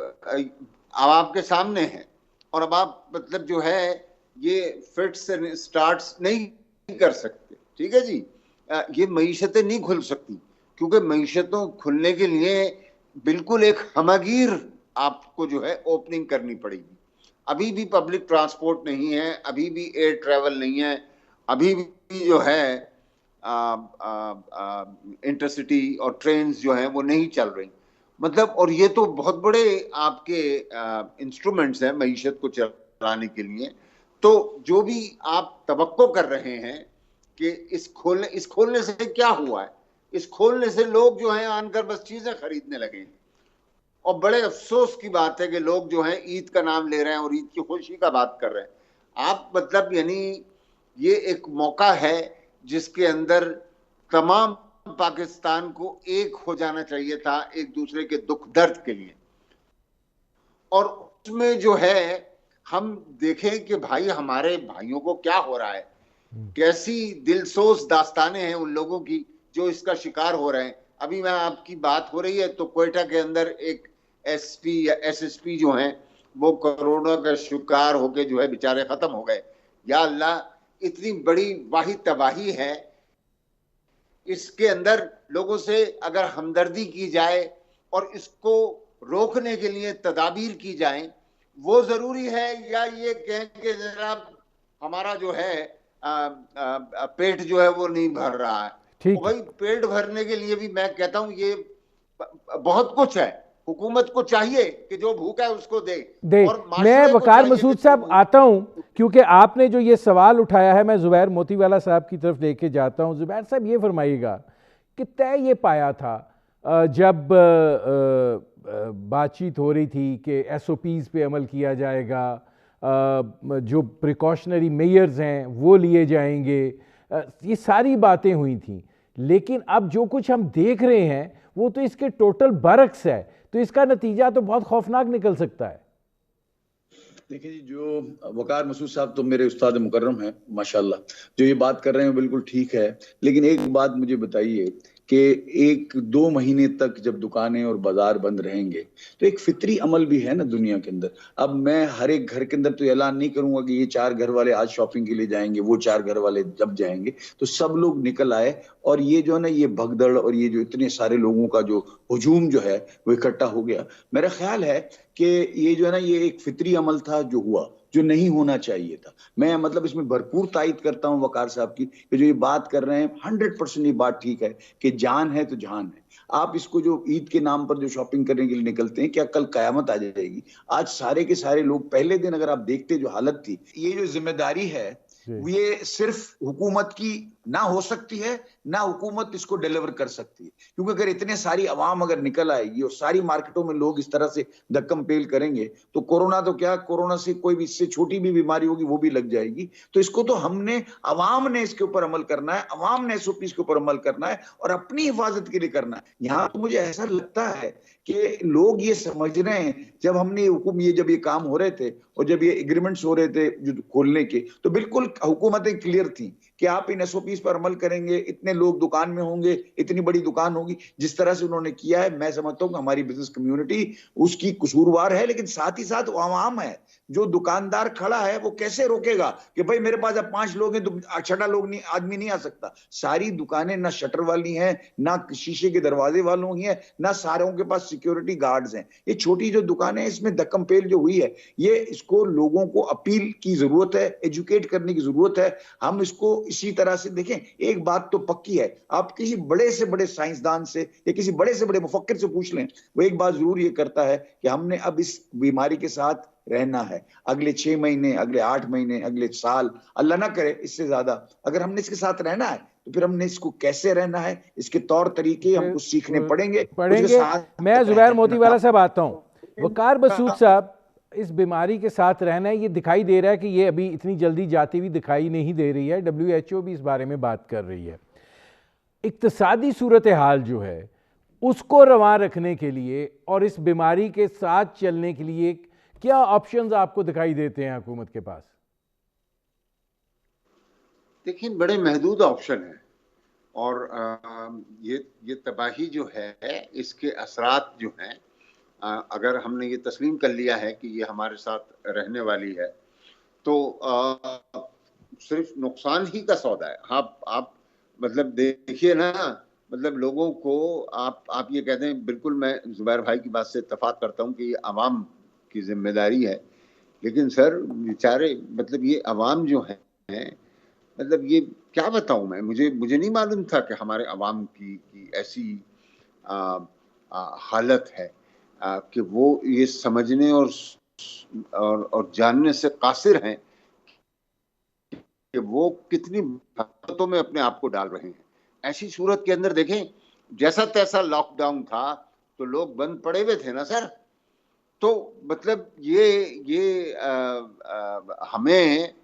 अब आपके सामने है, और अब आप मतलब जो है ये फिट्स एंड स्टार्ट्स नहीं कर सकते। ठीक है जी, ये मईशतें नहीं खुल सकती, क्योंकि मईशतों खुलने के लिए बिल्कुल एक हमगीर आपको जो है ओपनिंग करनी पड़ेगी। अभी भी पब्लिक ट्रांसपोर्ट नहीं है, अभी भी एयर ट्रैवल नहीं है, अभी भी जो है इंटरसिटी और ट्रेन्स जो हैं वो नहीं चल रही। मतलब, और ये तो बहुत बड़े आपके इंस्ट्रूमेंट्स हैं मईशत को चलाने के लिए। तो जो भी आप तवक्को कर रहे हैं कि इस खोलने से क्या हुआ है, इस खोलने से लोग जो हैं आनकर बस चीजें खरीदने लगे हैं। और बड़े अफसोस की बात है कि लोग जो हैं ईद का नाम ले रहे हैं और ईद की खुशी का बात कर रहे हैं। आप मतलब यानी ये एक मौका है जिसके अंदर तमाम पाकिस्तान को एक हो जाना चाहिए था एक दूसरे के दुख दर्द के लिए। और उसमें जो है हम देखें कि भाई हमारे भाइयों को क्या हो रहा है, कैसी दिलसोज दास्तानें हैं उन लोगों की जो इसका शिकार हो रहे हैं। अभी मैं आपकी बात हो रही है तो क्वेटा के अंदर एक एसपी या एसएसपी जो हैं वो कोरोना का शिकार होके जो है बेचारे खत्म हो गए। या अल्लाह, इतनी बड़ी वाही तबाही है, इसके अंदर लोगों से अगर हमदर्दी की जाए और इसको रोकने के लिए तदाबीर की जाए वो जरूरी है, या ये कहें कि जनाब हमारा जो है पेट जो है वो नहीं भर रहा है। ठीक भाई पेट भरने के लिए भी मैं कहता हूं ये बहुत कुछ है। हुकूमत को चाहिए कि जो भूखा है उसको दे, दे और मैं माशरे को वकार चाहिए मसूद कि साहब आता हूं, क्योंकि आपने जो ये सवाल उठाया है मैं जुबैर मोतीवाला साहब की तरफ लेके जाता हूं। जुबैर साहब ये फरमाइएगा कि तय ये पाया था जब बातचीत हो रही थी कि एसओपीज़ पे अमल किया जाएगा, जो प्रिकॉशनरी मेयर्स हैं वो लिए जाएंगे, ये सारी बातें हुई थी। लेकिन अब जो कुछ हम देख रहे हैं वो तो इसके टोटल बरक्स है, तो इसका नतीजा तो बहुत खौफनाक निकल सकता है। देखिए जी, जो वकार मसूद साहब तो मेरे उस्ताद मुकर्रम हैं माशाल्लाह, जो ये बात कर रहे हैं बिल्कुल ठीक है। लेकिन एक बात मुझे बताइए कि 1-2 महीने तक जब दुकानें और बाजार बंद रहेंगे तो एक फितरी अमल भी है ना दुनिया के अंदर। अब मैं हर एक घर के अंदर तो ऐलान नहीं करूंगा कि ये 4 घर वाले आज शॉपिंग के लिए जाएंगे, वो 4 घर वाले जब जाएंगे, तो सब लोग निकल आए और ये जो है ना ये भगदड़ और ये जो इतने सारे लोगों का जो हुजूम जो है वो इकट्ठा हो गया। मेरा ख्याल है कि ये जो है ना ये एक फितरी अमल था जो हुआ, जो नहीं होना चाहिए था। मैं मतलब इसमें भरपूर तायद करता हूं वकार साहब की कि जो ये बात कर रहे हैं 100% ये बात ठीक है कि जान है तो जान है। आप इसको जो ईद के नाम पर जो शॉपिंग करने के लिए निकलते हैं, क्या कल कयामत आ जाएगी? आज सारे के सारे लोग, पहले दिन अगर आप देखते जो हालत थी, ये जो जिम्मेदारी है ये सिर्फ हुकूमत की ना हो सकती है, ना हुकूमत इसको डिलीवर कर सकती है। क्योंकि अगर इतने सारी अवाम अगर निकल आएगी और सारी मार्केटों में लोग इस तरह से धक्कम पेल करेंगे तो कोरोना तो क्या, कोरोना से कोई भी इससे छोटी भी बीमारी होगी वो भी लग जाएगी। तो इसको तो हमने, अवाम ने इसके ऊपर अमल करना है, अवाम ने एसओपी के ऊपर अमल करना है और अपनी हिफाजत के लिए करना है। यहाँ तो मुझे ऐसा लगता है कि लोग ये समझ रहे हैं, जब हमने जब ये काम हो रहे थे और जब ये एग्रीमेंट्स हो रहे थे जो खोलने के, तो बिल्कुल हुकूमतें क्लियर थी कि आप इन एसओपीज पर अमल करेंगे, इतने लोग दुकान में होंगे, इतनी बड़ी दुकान होगी। जिस तरह से उन्होंने किया है, मैं समझता हूँ कि हमारी बिजनेस कम्युनिटी उसकी कसूरवार है, लेकिन साथ ही साथ आवाम है, जो दुकानदार खड़ा है वो कैसे रोकेगा कि भाई मेरे पास अब 5 लोग हैं तो छठा लोग नहीं, आदमी नहीं आ सकता। सारी दुकानें ना शटर वाली हैं, ना शीशे के दरवाजे वालों की हैं, ना सारों के पास सिक्योरिटी गार्ड्स हैं। ये छोटी जो दुकानें हैं, इसमें धक्कम पेल जो हुई है, ये इसको लोगों को अपील की जरूरत है, एजुकेट करने की जरूरत है। हम इसको इसी तरह से देखें। एक बात तो पक्की है, आप किसी बड़े से बड़े साइंसदान से या किसी बड़े से बड़े मुफक्किर से पूछ लें, वो एक बात जरूर ये करता है कि हमने अब इस बीमारी के साथ रहना है। अगले 6 महीने, अगले 8 महीने, अगले साल, अल्लाह ना करे इससे ज्यादा, अगर हमने इसके साथ रहना है तो फिर हमने इसको कैसे रहना है, इसके तौर तरीके हमको सीखने पड़ेंगे। मैं जुबैर मोतीवाला साहब आता हूं। वकार मसूद साहब, इस बीमारी के साथ रहना है, ये दिखाई दे रहा है कि ये अभी इतनी जल्दी जाती हुई दिखाई नहीं दे रही है। WHO भी इस बारे में बात कर रही है। इक्तिसादी सूरत हाल जो है उसको रवां रखने के लिए और इस बीमारी के साथ चलने के लिए क्या ऑप्शंस आपको दिखाई देते हैं हुकूमत के पास? देखिए, बड़े महदूद ऑप्शन हैं और ये तबाही जो है, इसके असरात जो हैं, अगर हमने ये तस्लीम कर लिया है कि ये हमारे साथ रहने वाली है, तो सिर्फ नुकसान ही का सौदा है। आप मतलब देखिए ना, मतलब लोगों को आप ये कहते हैं, बिल्कुल मैं जुबैर भाई की बात से इत्तफाक करता हूँ कि ये अवाम की जिम्मेदारी है, लेकिन सर बेचारे, मतलब ये अवाम जो है, मतलब ये क्या बताऊं मैं, मुझे नहीं मालूम था कि हमारे अवाम की ऐसी हालत है कि वो ये समझने और जानने से कासिर हैं कि वो कितनी हालतों में अपने आप को डाल रहे हैं। ऐसी सूरत के अंदर देखें, जैसा तैसा लॉकडाउन था तो लोग बंद पड़े हुए थे ना सर। तो मतलब ये हमें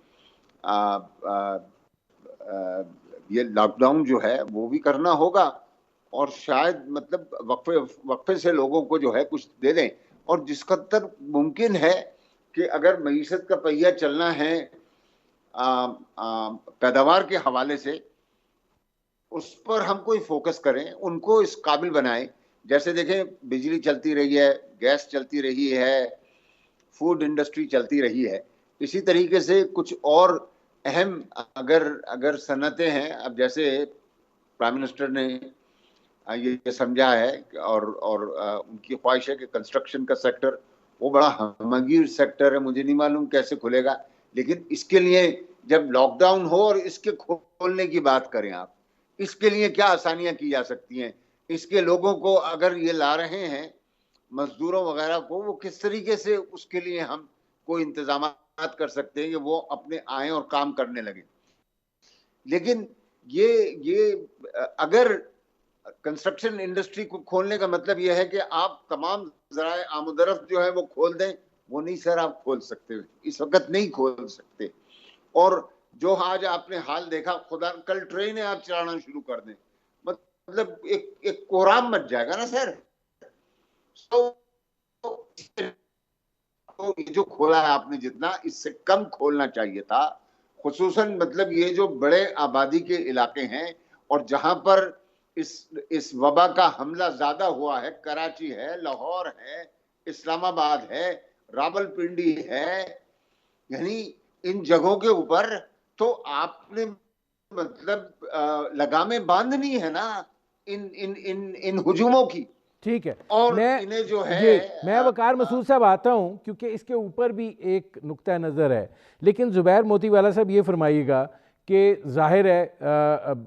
ये लॉकडाउन जो है वो भी करना होगा, और शायद मतलब वक्फे से लोगों को जो है कुछ दे दें, और जिस कदर मुमकिन है कि अगर मईशत का पहिया चलना है पैदावार के हवाले से, उस पर हम कोई फोकस करें, उनको इस काबिल बनाएं। जैसे देखें, बिजली चलती रही है, गैस चलती रही है, फूड इंडस्ट्री चलती रही है, इसी तरीके से कुछ और अहम अगर सनतें हैं। अब जैसे प्राइम मिनिस्टर ने ये समझा है और उनकी ख्वाहिश है कि कंस्ट्रक्शन का सेक्टर वो बड़ा हमगीर सेक्टर है, मुझे नहीं मालूम कैसे खुलेगा, लेकिन इसके लिए जब लॉकडाउन हो और इसके खोलने की बात करें आप, इसके लिए क्या आसानियां की जा सकती हैं, इसके लोगों को अगर ये ला रहे हैं मजदूरों वगैरह को, वो किस तरीके से उसके लिए हम कोई इंतजाम कर सकते हैं कि वो अपने आए और काम करने लगे। लेकिन ये अगर कंस्ट्रक्शन इंडस्ट्री को खोलने का मतलब यह है कि आप तमाम ज़राए आमदरफ्त जो है वो खोल दें, वो नहीं सर, आप खोल सकते, इस वक्त नहीं खोल सकते। और जो आज आपने हाल देखा, खुदा कल ट्रेनें आप चलाना शुरू कर दें, मतलब एक कोहराम मच जाएगा ना सर। तो ये जो खोला है आपने, जितना इससे कम खोलना चाहिए था, खुसूसन मतलब ये जो बड़े आबादी के इलाके हैं और जहां पर इस वबा का हमला ज्यादा हुआ है, कराची है, लाहौर है, इस्लामाबाद है, रावलपिंडी है, यानी इन जगहों के ऊपर तो आपने मतलब लगामें बांधनी है ना इन हुजूमों की। ठीक है, और इन्हें जो है मैं वकार मसूद साहब आता हूं, क्योंकि इसके ऊपर भी एक नुक्ता नज़र है। लेकिन जुबैर मोतीवाला साहब ये फरमाइएगा कि जाहिर है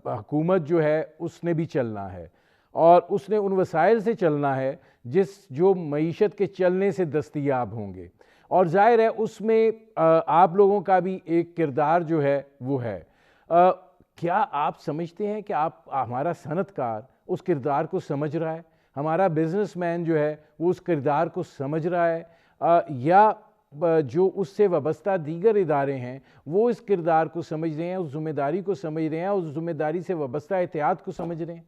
हुकूमत जो है उसने भी चलना है और उसने उन वसाइल से चलना है जो मईशत के चलने से दस्तयाब होंगे, और जाहिर है उसमें आप लोगों का भी एक किरदार जो है वो है। क्या आप समझते हैं कि हमारा सनतकार उस किरदार को समझ रहा है, हमारा बिजनेसमैन जो है वो उस किरदार को समझ रहा है, या जो उससे वाबस्ता दीगर इदारे हैं वो इस किरदार को समझ रहे हैं, उस जिम्मेदारी को समझ रहे हैं, उस जिम्मेदारी से वाबस्ता एहतियात को समझ रहे हैं?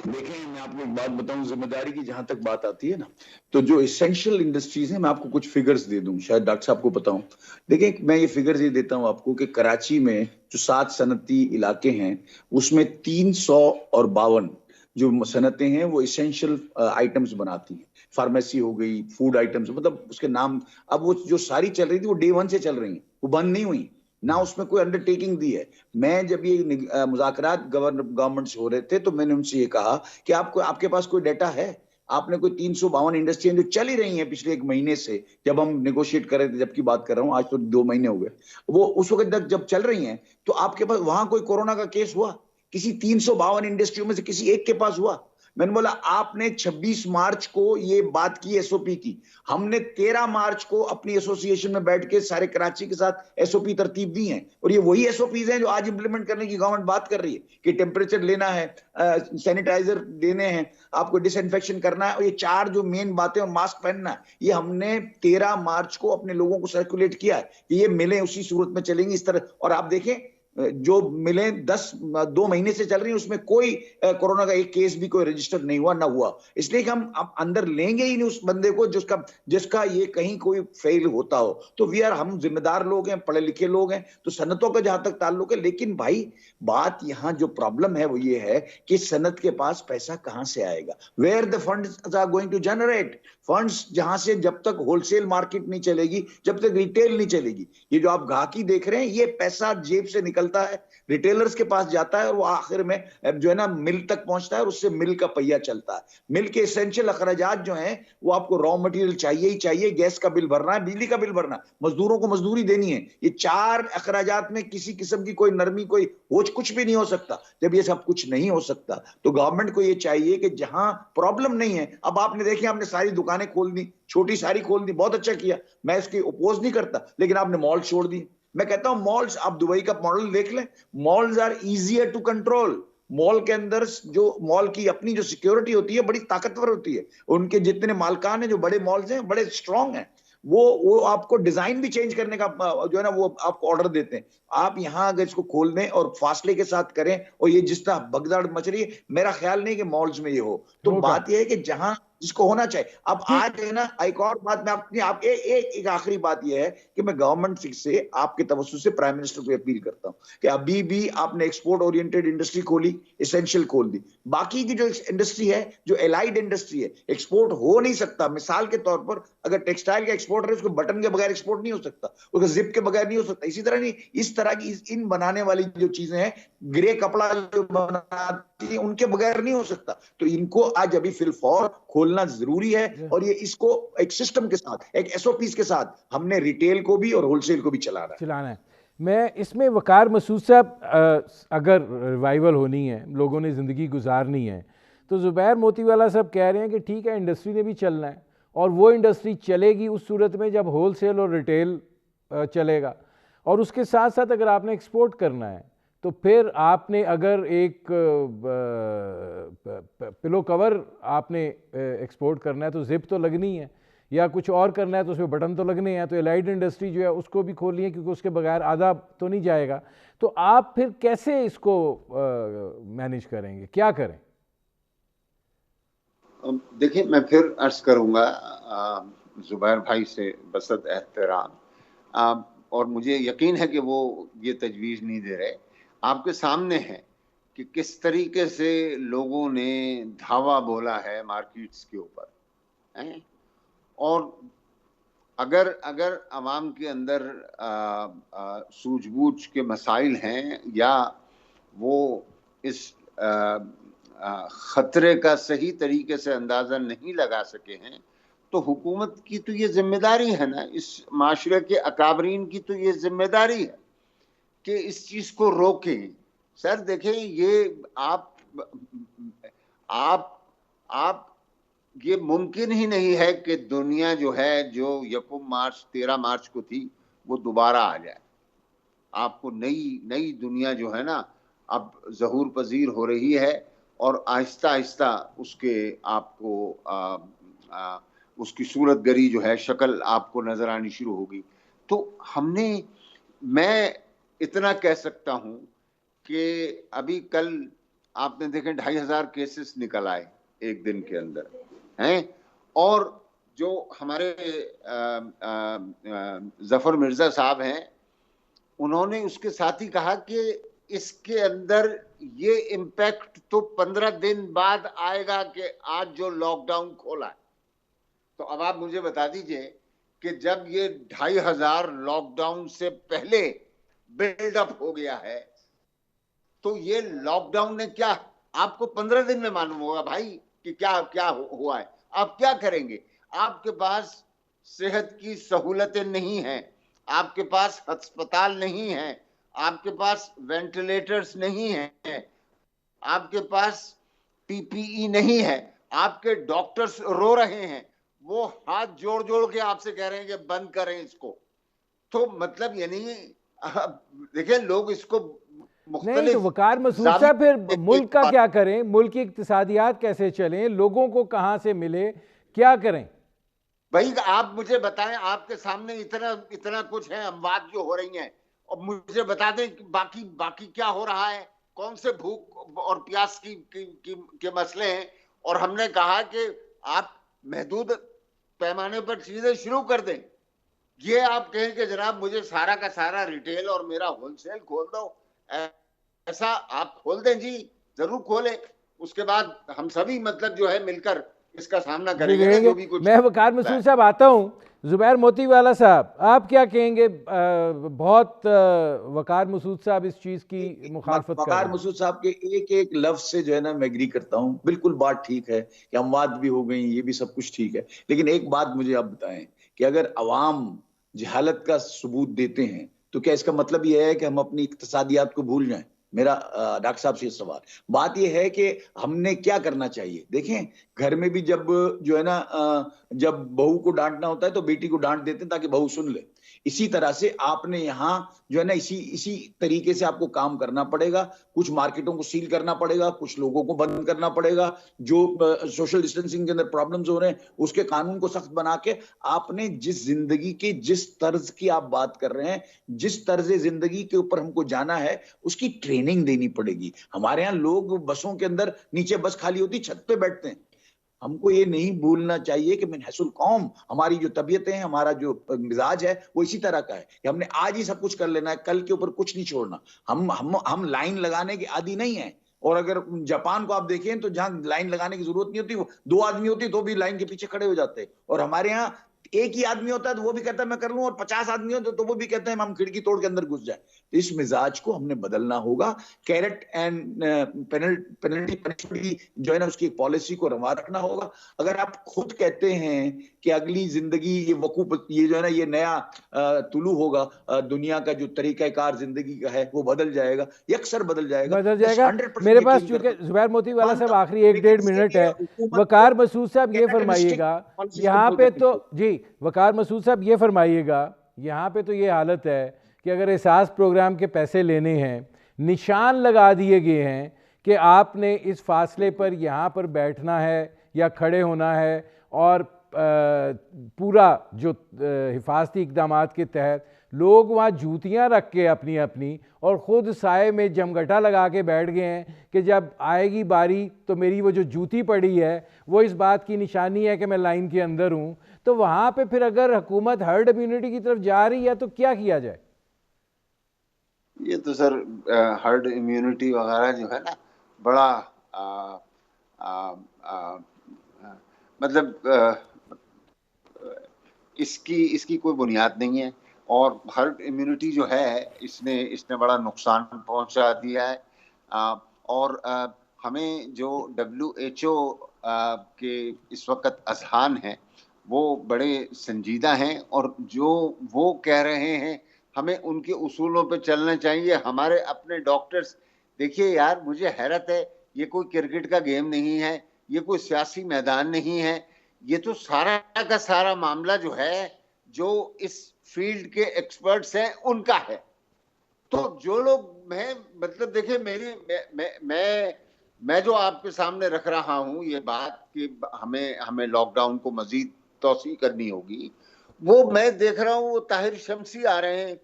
देखें, मैं आपको एक बात बताऊं, जिम्मेदारी की जहां तक बात आती है ना, तो जो इसेंशियल इंडस्ट्रीज हैं, मैं आपको कुछ फिगर्स दे दूं, शायद डॉक्टर साहब को पता हो। देखिए, मैं ये फिगर्स ये देता हूं आपको कि कराची में जो 7 सनती इलाके हैं, उसमें 352 जो सनतें हैं वो इसेंशियल आइटम्स बनाती हैं। फार्मेसी हो गई, फूड आइटम्स, मतलब उसके नाम, अब वो जो सारी चल रही थी वो डे 1 से चल रही है, वो बंद नहीं हुई ना, उसमें कोई अंडरटेकिंग दी है। मैं जब ये मुज़ाकरात गवर्नमेंट से हो रहे थे, तो मैंने उनसे ये कहा कि आपको, आपके पास कोई डाटा है? आपने कोई 352 इंडस्ट्रियां जो चल ही रही हैं पिछले 1 महीने से, जब हम नेगोशिएट कर रहे थे, जबकि बात कर रहा हूं, आज तो 2 महीने हो गए, वो उस वक्त तक जब चल रही हैं, तो आपके पास वहां कोई कोरोना का केस हुआ? किसी 352 इंडस्ट्रियों में से किसी एक के पास हुआ? मैंने बोला, आपने 26 मार्च को ये बात की एसओपी की, हमने 13 मार्च को अपनी एसोसिएशन में बैठ के सारे कराची के साथ एसओपी तरतीब दी है, और ये वही एसओपीज हैं जो आज इंप्लीमेंट करने की गवर्नमेंट बात कर रही है कि टेम्परेचर लेना है, सैनिटाइजर देने हैं, आपको डिसइंफेक्शन करना है, और ये 4 जो मेन बातें, और मास्क पहनना है, ये हमने 13 मार्च को अपने लोगों को सर्कुलेट किया है कि ये मिले उसी सूरत में चलेंगी इस तरह। और आप देखें, जो मिले 2 महीने से चल रही है, उसमें कोई कोरोना का एक केस भी कोई रजिस्टर नहीं हुआ, ना हुआ। इसलिए कि हम अब अंदर लेंगे ही नहीं उस बंदे को जिसका ये कहीं कोई फेल होता हो। तो हम जिम्मेदार लोग हैं, पढ़े लिखे लोग हैं, तो सनतों का जहां तक ताल्लुक है, लेकिन भाई बात यहां जो प्रॉब्लम है वो ये है कि सनत के पास पैसा कहां से आएगा? Where the funds are going to generate? Funds जहां से, जब तक होलसेल मार्केट नहीं चलेगी, जब तक रिटेल नहीं चलेगी, ये जो आप गाहकी देख रहे हैं, ये पैसा जेब से निकलता है, रिटेलर्स के पास जाता है, और वो आखिर में जो है ना मिल तक पहुंचता है, और उससे मिल का पहिया चलता है। मिल के एसेंशियल अखराजात जो हैं, वो आपको रॉ मटेरियल चाहिए ही चाहिए, गैस का बिल भरना है, बिजली का बिल भरना है, मजदूरों को मजदूरी देनी है। ये 4 अखराजात में किसी किस्म की कोई नरमी, कोई होच कुछ भी नहीं हो सकता। जब ये सब कुछ नहीं हो सकता, तो गवर्नमेंट को ये चाहिए कि जहां प्रॉब्लम नहीं है, अब आपने देखिए, आपने सारी दुकानें खोल दी, छोटी सारी खोल दी, बहुत अच्छा किया, मैं इसकी अपोज नहीं करता, लेकिन आपने मॉल छोड़ दी। मैं कहता हूं मॉल्स, आप दुबई का मॉडल देख लें, malls are easier to control. Mall के अंदर जो मॉल की अपनी जो सिक्योरिटी होती है बड़ी ताकतवर होती है, उनके जितने मालकान हैं, जो बड़े मॉल्स हैं, बड़े स्ट्रांग हैं, वो आपको डिजाइन भी चेंज करने का जो है ना, वो आपको ऑर्डर देते हैं। आप यहाँ अगर इसको खोल दें और फासले के साथ करें, और ये जिस तरह भगदड़ मच रही है, मेरा ख्याल नहीं कि मॉल्स में ये हो। तो होगा। बात यह है कि जहां जिसको होना चाहिए, अब ठीक। आज है ना, एक और बात मैं अपनी आप एक आखिरी बात यह है कि मैं गवर्नमेंट से, आपके तवज्जुह से प्राइम मिनिस्टर को अपील करता हूं कि अभी भी आपने एक्सपोर्ट ओरिएंटेड इंडस्ट्री खोली, एसेंशियल खोल दी, बाकी की जो इंडस्ट्री है, जो एलाइड इंडस्ट्री है, एक्सपोर्ट हो नहीं सकता। मिसाल के तौर पर, अगर टेक्सटाइल का एक्सपोर्ट है, उसको बटन के बगैर एक्सपोर्ट नहीं हो सकता, उसको जिप के बगैर नहीं हो सकता। इसी तरह नहीं, इस तरह की इन बनाने वाली जो चीजें हैं, ग्रे कपड़ा जो बनाती है, उनके बगैर नहीं हो सकता। तो इनको आज अभी फिलफौर खोलना जरूरी है, और ये इसको एक सिस्टम के साथ, एक एसओपीज के साथ हमने रिटेल को भी और होलसेल को भी चलाना है। मैं इसमें वकार मसूद साहब, अगर रिवाइवल होनी है, लोगों ने ज़िंदगी गुजारनी है, तो ज़ुबैर मोतीवाला साहब कह रहे हैं कि ठीक है, इंडस्ट्री ने भी चलना है, और वो इंडस्ट्री चलेगी उस सूरत में जब होलसेल और रिटेल चलेगा, और उसके साथ साथ अगर आपने एक्सपोर्ट करना है, तो फिर आपने अगर एक पिलो कवर आपने एक्सपोर्ट करना है, तो जिप तो लगनी है, या कुछ और करना है तो उसमें बटन तो लगने हैं। तो एलाइड इंडस्ट्री जो है उसको भी खोलिए, क्योंकि उसके बगैर आधा तो नहीं जाएगा। तो आप फिर कैसे इसको मैनेज करेंगे, क्या करें? देखिए, मैं फिर अर्ज करूंगा जुबैर भाई से बसत एहतराम, और मुझे यकीन है कि वो ये तजवीज़ नहीं दे रहे। आपके सामने है कि किस तरीके से लोगों ने धावा बोला है मार्केट्स के ऊपर, और अगर अगर आवाम के अंदर सूझबूझ के मसाइल हैं, या वो इस ख़तरे का सही तरीके से अंदाज़ा नहीं लगा सके हैं, तो हुकूमत की तो ये जिम्मेदारी है ना, इस माशरे के अकाबरीन की तो ये जिम्मेदारी है कि इस चीज़ को रोकें। सर देखें, ये आप ये मुमकिन ही नहीं है कि दुनिया जो है, जो 13 मार्च को थी, वो दोबारा आ जाए। आपको नई दुनिया जो है ना, अब ज़हूर पजीर हो रही है, और आहिस्ता आहिस्ता उसके आपको उसकी सूरत गरी जो है, शक्ल आपको नजर आनी शुरू होगी। तो मैं इतना कह सकता हूं कि अभी कल आपने देखे 2,500 केसेस निकल आए एक दिन के अंदर हैं। और जो हमारे जफर मिर्जा साहब हैं, उन्होंने उसके साथ ही कहा कि इसके अंदर ये इम्पैक्ट तो 15 दिन बाद आएगा कि आज जो लॉकडाउन खोला है। तो अब आप मुझे बता दीजिए कि जब ये 2,500 लॉकडाउन से पहले बिल्डअप हो गया है, तो ये लॉकडाउन ने क्या आपको 15 दिन में मालूम होगा भाई कि क्या क्या हुआ है। आप क्या करेंगे? आपके पास सेहत की सहूलतें नहीं हैं, आपके पास अस्पताल नहीं है, आपके पास वेंटिलेटर्स नहीं है, आपके पास पीपीई नहीं है, आपके डॉक्टर्स रो रहे हैं, वो हाथ जोड़ जोड़ के आपसे कह रहे हैं कि बंद करें इसको। तो मतलब यानी देखिए लोग इसको नहीं तो मुख्तलिफ वकार मसूद साहब, फिर मुल्क का क्या करें? मुल्क की इक्तिसादियात कैसे चलें? लोगों को कहाँ से मिले? क्या करें? भाई आप मुझे बताएं, आपके सामने इतना इतना कुछ है, अमवात जो हो रही हैं, और मुझे बता दें कि बाकी बाकी क्या हो रहा है, कौन से भूख और प्यास के मसले हैं। और हमने कहा कि आप महदूद पैमाने पर चीजें शुरू कर दें। ये आप कहें कि जनाब मुझे सारा का सारा रिटेल और मेरा होलसेल खोल दो, ऐसा आप खोल दें जी, जरूर खोलें। उसके बाद हम सभी मतलब जो है मिलकर इसका सामना जी करेंगे ना, कहेंगे। जो भी कुछ मैं वकार मसूद साहब आता हूँ। जुबैर मोतीवाला साहब, आप क्या कहेंगे? बहुत वकार मसूद साहब इस चीज़ की मुखालफत कर रहे वकार हैं। मसूद साहब के एक एक लफ्ज से जो है ना मैं एग्री करता हूँ, बिल्कुल बात ठीक है कि अमवात भी हो गई, ये भी सब कुछ ठीक है। लेकिन एक बात मुझे आप बताएं कि अगर अवाम जहालत का सबूत देते हैं तो क्या इसका मतलब यह है कि हम अपनी इक्तिसादियात को भूल जाएं? मेरा डॉक्टर साहब से ये सवाल। बात यह है कि हमने क्या करना चाहिए। देखें, घर में भी जब जो है ना जब बहू को डांटना होता है तो बेटी को डांट देते हैं ताकि बहू सुन ले। इसी तरह से आपने यहाँ जो है ना इसी इसी तरीके से आपको काम करना पड़ेगा। कुछ मार्केटों को सील करना पड़ेगा, कुछ लोगों को बंद करना पड़ेगा। जो सोशल डिस्टेंसिंग के अंदर प्रॉब्लम्स हो रहे हैं उसके कानून को सख्त बना के आपने जिस जिंदगी की जिस तर्ज की आप बात कर रहे हैं, जिस तर्ज जिंदगी के ऊपर हमको जाना है उसकी ट्रेनिंग देनी पड़ेगी। हमारे यहाँ लोग बसों के अंदर नीचे बस खाली होती छत पे बैठते हैं। हमको ये नहीं भूलना चाहिए कि मिनहसुल कौम हमारी जो तबीयतें हैं, हमारा जो मिजाज है वो इसी तरह का है कि हमने आज ही सब कुछ कर लेना है, कल के ऊपर कुछ नहीं छोड़ना। हम लाइन लगाने के आदी नहीं है। और अगर जापान को आप देखें तो जहां लाइन लगाने की जरूरत नहीं होती, दो आदमी होती तो भी लाइन के पीछे खड़े हो जाते हैं। और हमारे यहाँ एक ही आदमी होता है तो वो भी कहता है मैं कर लूं, और 50 आदमी हो तो वो भी कहते हैं हम खिड़की तोड़ के अंदर घुस जाए। तो इस मिजाज को हमने बदलना होगा। कैरेट एंड पेनल्टी पनिशमेंट की जो है ना उसकी पॉलिसी को रवा रखना होगा। अगर आप खुद कहते हैं कि अगली जिंदगी ये वकूफ ये जो है ना ये नया तुलू होगा, दुनिया का जो तरीकाकार जिंदगी का है वो बदल जाएगा, यकसर बदल जाएगा, बदल जाएगा। 100% मेरे पास यकीन चूंकि करता हूं। जुबैर मोतीवाला साहब मानता हूं, आखिरी एक लेकिन डेढ़ इसके मिनट लिए है। हुकूमत वकार को मसूद साहब ये फरमाइएगा, यहाँ पे तो जी वकार मसूद साहब ये फरमाइएगा, यहाँ पे तो ये हालत है कि अगर एहसास प्रोग्राम के पैसे लेने हैं, निशान लगा दिए गए हैं कि आपने इस फासले पर यहाँ पर बैठना है या खड़े होना है, और पूरा जो हिफाजती इकदामात के तहत लोग वहाँ जूतियाँ रख के अपनी अपनी और ख़ुद साए में जमघटा लगा के बैठ गए हैं कि जब आएगी बारी तो मेरी वो जो जूती पड़ी है वो इस बात की निशानी है कि मैं लाइन के अंदर हूँ। तो वहाँ पे फिर अगर हुकूमत हर्ड इम्यूनिटी की तरफ जा रही है तो क्या किया जाए? ये तो सर हर्ड इम्यूनिटी वगैरह जो है ना बड़ा मतलब इसकी कोई बुनियाद नहीं है। और हर्ड इम्यूनिटी जो है इसने इसने बड़ा नुकसान पहुंचा दिया है। और हमें जो WHO के इस वक्त अजहान हैं वो बड़े संजीदा हैं, और जो वो कह रहे हैं हमें उनके उसूलों पे चलना चाहिए। हमारे अपने डॉक्टर्स, देखिए यार मुझे हैरत है, ये कोई क्रिकेट का गेम नहीं है, ये कोई सियासी मैदान नहीं है, ये तो सारा का सारा मामला जो है जो इस फील्ड के एक्सपर्ट्स हैं उनका है। तो जो लोग मैं मतलब देखिए मेरी मैं जो आपके सामने रख रहा हूं ये बात कि हमें लॉकडाउन को मजीद तौसी करनी होगी, वो मैं देख रहा हूँ वो ताहिर शमसी आ रहे हैं,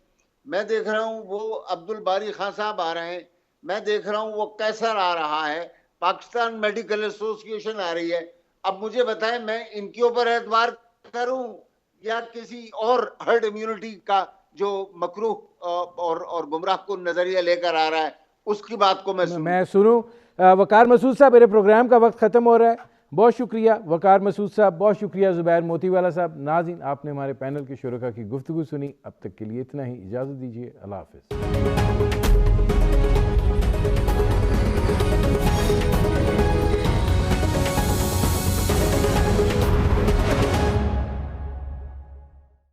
मैं देख रहा हूँ वो अब्दुल बारी खान साहब आ रहे हैं, मैं देख रहा हूं वो कैसर आ रहा है, पाकिस्तान मेडिकल एसोसिएशन आ रही है। अब मुझे बताएं, मैं इनके ऊपर एतबार करूं या किसी और हर्ड इम्यूनिटी का जो मकरूह और गुमराह को नजरिया लेकर आ रहा है उसकी बात को मैं सुनूं? वकार मसूद साहब, मेरे प्रोग्राम का वक्त ख़त्म हो रहा है। बहुत शुक्रिया वकार मसूद साहब, बहुत शुक्रिया ज़ुबैर मोतीवाला साहब। नाज़रीन, आपने हमारे पैनल के शुरका की गुफ्तगू सुनी। अब तक के लिए इतना ही, इजाज़त दीजिए। अल्लाह हाफ़िज़।